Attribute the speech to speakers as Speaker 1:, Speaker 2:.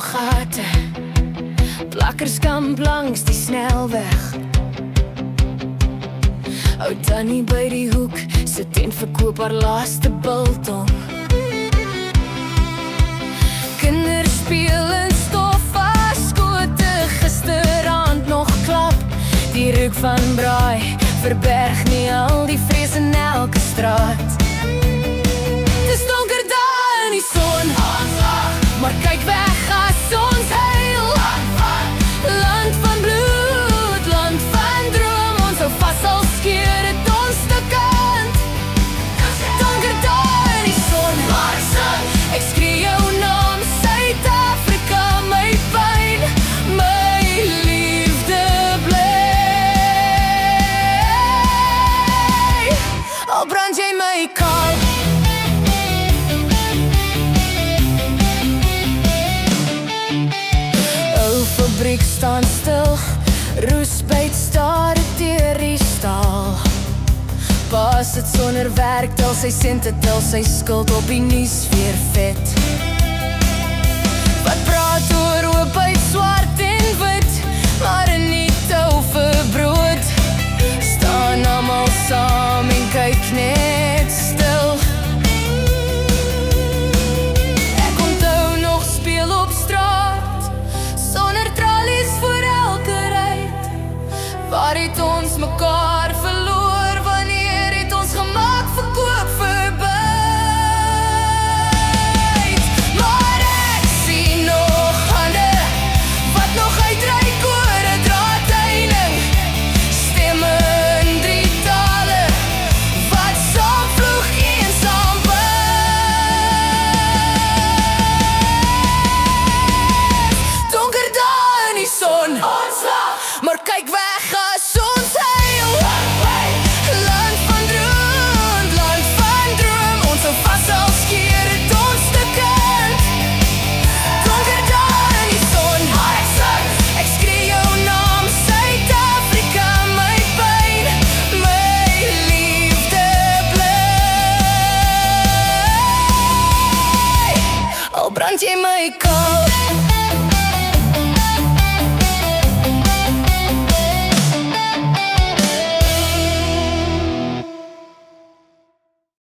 Speaker 1: gate, plakkerskamp langs die snelweg. Ou tannie by die hoek, sit en verkoop haar laaste biltong. Kinders speel in stofvaskote, gisterand nog klap. Die reuk van braai, verberg nie al die vrees in elke straat. Dis donker daar in die son, maar kyk weg as ons huil. Land van bloed, land van droom, ons hou vas al skeer het ons te kant. Donker daar in die son, ek skree jou naam, Suid-Afrika, my pyn, my liefde bly. Al brand jy my kaal, fabriek staan stil, roesbyt staar het deur die staal. Pa sit sonder werk, tel sy sente, tel sy skuld op die nuus weer vet. Wat praat oor oopheid, swart en wit, maar in die tou vir brood. Staan almal saam en kyk net stil. Ek onthou nog speel op straat, sonder tralies voor elke ryd. Waar het ons mekaar verloor, wanneer het ons gemaak verkoop vir byt? Maar ek sien nog hande, wat nog uitreik oor 'n draadheining. Stemme in 3 tale, wat saam vloeg en saam donker daar in die son, maar kyk weg as ons huil. Land van droom, land van droom, ons hou vas al skeer het ons te kant. Donker daar in die son, ek skree jou naam, Suid-Afrika, my pyn, my liefde bly. Al brand jy my kaal,